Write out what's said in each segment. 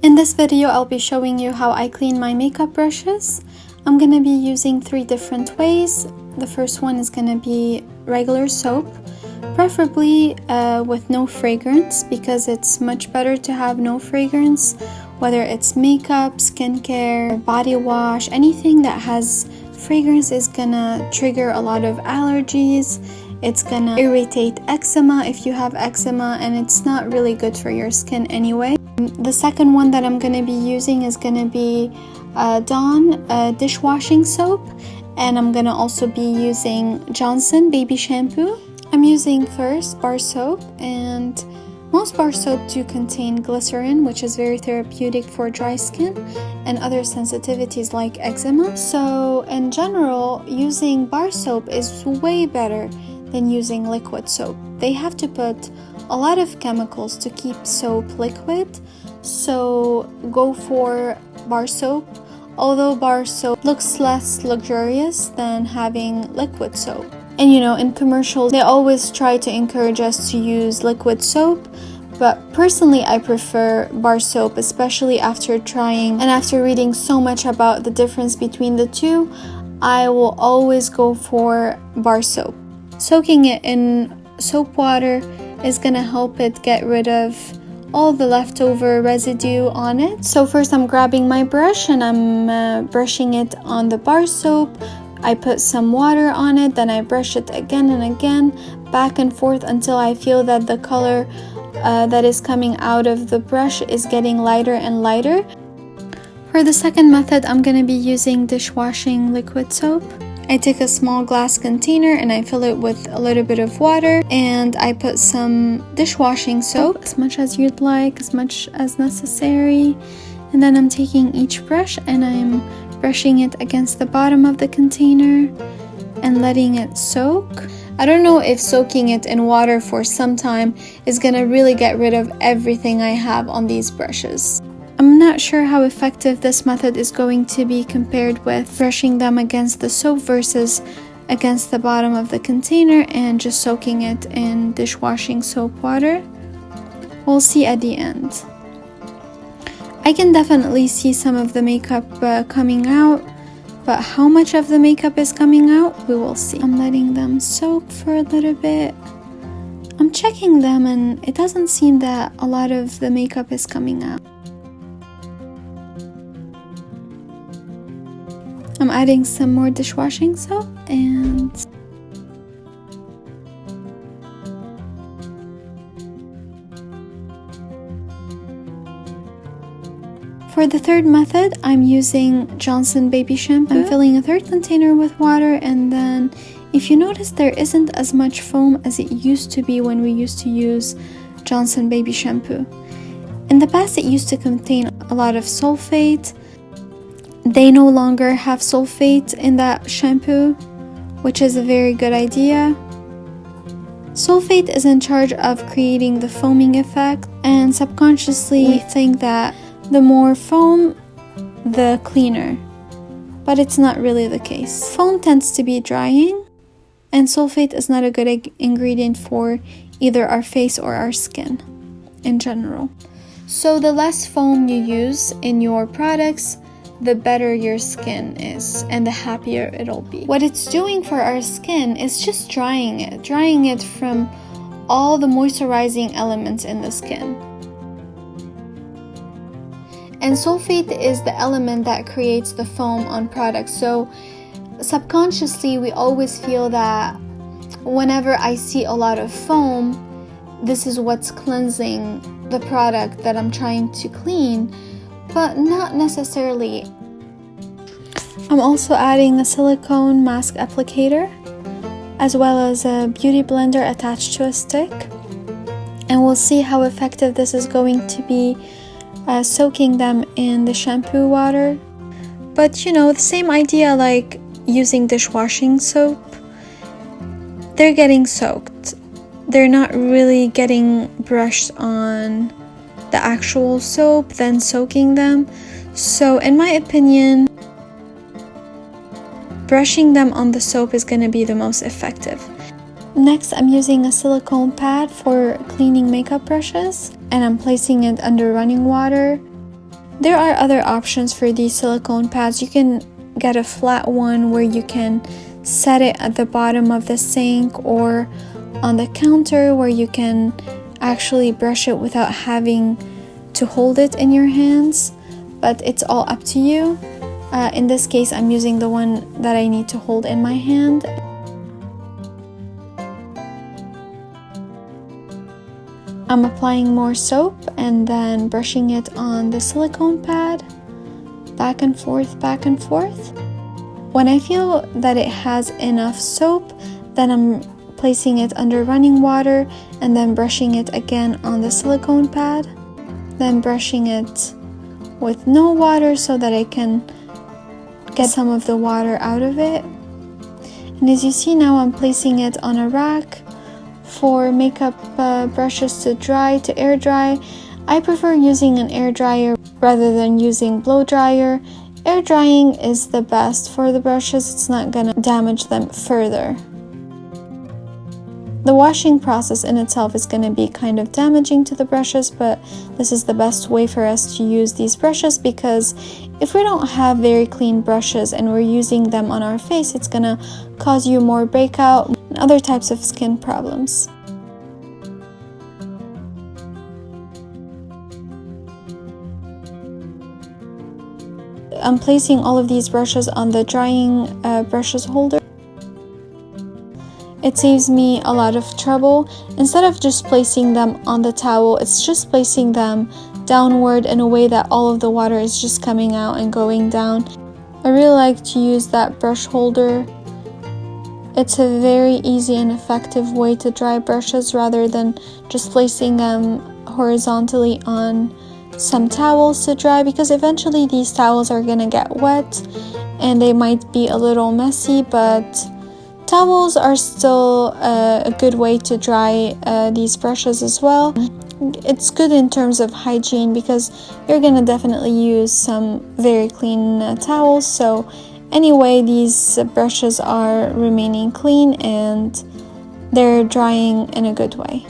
In this video, I'll be showing you how I clean my makeup brushes. I'm gonna be using 3 different ways. The first one is gonna be regular soap, preferably with no fragrance, because it's much better to have no fragrance, whether it's makeup, skincare, body wash, anything that has fragrance is gonna trigger a lot of allergies. It's gonna irritate eczema if you have eczema, and it's not really good for your skin anyway. The second one that I'm gonna be using is gonna be Dawn dishwashing soap, and I'm gonna also be using Johnson baby shampoo. I'm using first bar soap, and most bar soap do contain glycerin, which is very therapeutic for dry skin and other sensitivities like eczema. So in general, using bar soap is way better than using liquid soap. They have to put a lot of chemicals to keep soap liquid, so go for bar soap, although bar soap looks less luxurious than having liquid soap. And you know, in commercials, they always try to encourage us to use liquid soap, but personally I prefer bar soap, especially after trying and after reading so much about the difference between the two. I will always go for bar soap. Soaking it in soap water is gonna help it get rid of all the leftover residue on it. So first I'm grabbing my brush and I'm brushing it on the bar soap. I put some water on it, then I brush it again and again, back and forth until I feel that the color that is coming out of the brush is getting lighter and lighter. For the second method, I'm gonna be using dishwashing liquid soap. I take a small glass container and I fill it with a little bit of water, and I put some dishwashing soap, as much as you'd like, as much as necessary. And then I'm taking each brush and I'm brushing it against the bottom of the container and letting it soak. I don't know if soaking it in water for some time is gonna really get rid of everything I have on these brushes. I'm not sure how effective this method is going to be compared with brushing them against the soap versus against the bottom of the container and just soaking it in dishwashing soap water. We'll see at the end. I can definitely see some of the makeup coming out, but how much of the makeup is coming out, we will see. I'm letting them soak for a little bit. I'm checking them and it doesn't seem that a lot of the makeup is coming out. I'm adding some more dishwashing soap and for the third method, I'm using Johnson baby shampoo. I'm filling a third container with water, and then if you notice, there isn't as much foam as it used to be when we used to use Johnson baby shampoo. In the past, it used to contain a lot of sulfate. They no longer have sulfate in that shampoo, which is a very good idea. Sulfate is in charge of creating the foaming effect, and subconsciously we think that the more foam, the cleaner. But it's not really the case. Foam tends to be drying, and sulfate is not a good ingredient for either our face or our skin in general. So the less foam you use in your products, the better your skin is and the happier it'll be. What it's doing for our skin is just drying it from all the moisturizing elements in the skin. And sulfate is the element that creates the foam on products. So subconsciously we always feel that whenever I see a lot of foam, this is what's cleansing the product that I'm trying to clean, but not necessarily. I'm also adding a silicone mask applicator as well as a beauty blender attached to a stick, and we'll see how effective this is going to be soaking them in the shampoo water. But you know, the same idea like using dishwashing soap, they're getting soaked. They're not really getting brushed on the actual soap, then soaking them. So in my opinion, brushing them on the soap is going to be the most effective. Next, I'm using a silicone pad for cleaning makeup brushes, and I'm placing it under running water. There are other options for these silicone pads. You can get a flat one where you can set it at the bottom of the sink or on the counter where you can actually brush it without having to hold it in your hands, but it's all up to you. In this case, I'm using the one that I need to hold in my hand. I'm applying more soap and then brushing it on the silicone pad, back and forth, back and forth. When I feel that it has enough soap, then I'm placing it under running water and then brushing it again on the silicone pad, then brushing it with no water so that I can get some of the water out of it. And as you see now, I'm placing it on a rack for makeup brushes to dry, to air dry. I prefer using an air dryer rather than using blow dryer. Air drying is the best for the brushes. It's not gonna damage them further. The washing process in itself is going to be kind of damaging to the brushes, but this is the best way for us to use these brushes, because if we don't have very clean brushes and we're using them on our face, it's going to cause you more breakout and other types of skin problems. I'm placing all of these brushes on the drying brushes holder. It saves me a lot of trouble. Instead of just placing them on the towel, it's just placing them downward in a way that all of the water is just coming out and going down. I really like to use that brush holder. It's a very easy and effective way to dry brushes rather than just placing them horizontally on some towels to dry, because eventually these towels are gonna get wet and they might be a little messy, but towels are still a good way to dry these brushes as well. It's good in terms of hygiene because you're gonna definitely use some very clean towels. So anyway, these brushes are remaining clean and they're drying in a good way.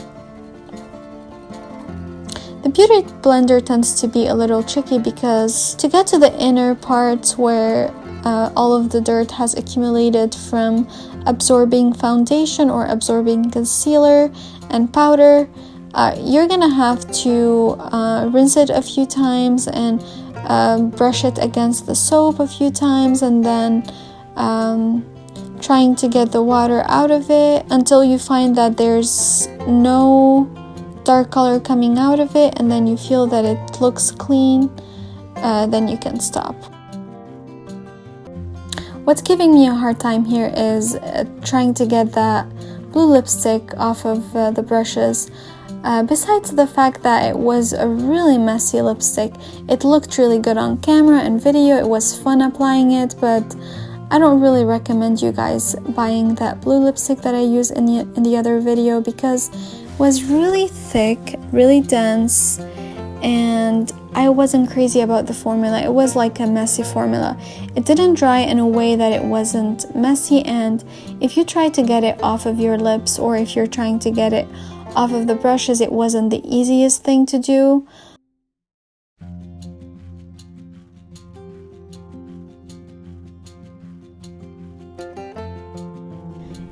The beauty blender tends to be a little tricky because to get to the inner parts where all of the dirt has accumulated from absorbing foundation or absorbing concealer and powder, you're gonna have to rinse it a few times and brush it against the soap a few times, and then trying to get the water out of it until you find that there's no dark color coming out of it, and then you feel that it looks clean, then you can stop. What's giving me a hard time here is trying to get that blue lipstick off of the brushes. Besides the fact that it was a really messy lipstick, it looked really good on camera and video. It was fun applying it, but I don't really recommend you guys buying that blue lipstick that I used in the other video, because it was really thick, really dense, and I wasn't crazy about the formula. It was like a messy formula. It didn't dry in a way that it wasn't messy, and if you try to get it off of your lips or if you're trying to get it off of the brushes, it wasn't the easiest thing to do.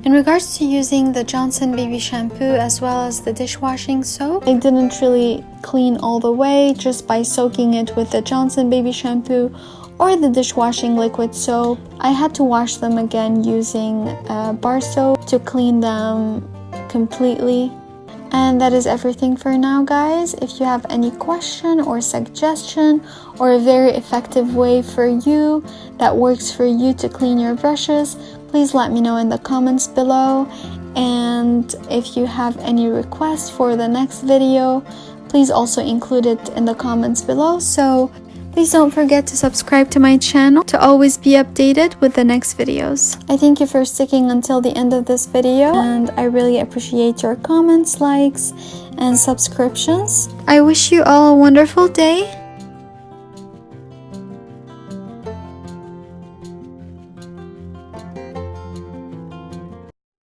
In regards to using the Johnson baby shampoo as well as the dishwashing soap, I didn't really clean all the way just by soaking it with the Johnson baby shampoo or the dishwashing liquid soap. I had to wash them again using bar soap to clean them completely. And that is everything for now, guys. If you have any question or suggestion or a very effective way for you that works for you to clean your brushes, please let me know in the comments below. And if you have any requests for the next video, please also include it in the comments below. So please don't forget to subscribe to my channel to always be updated with the next videos. I thank you for sticking until the end of this video, and I really appreciate your comments, likes, and subscriptions. I wish you all a wonderful day.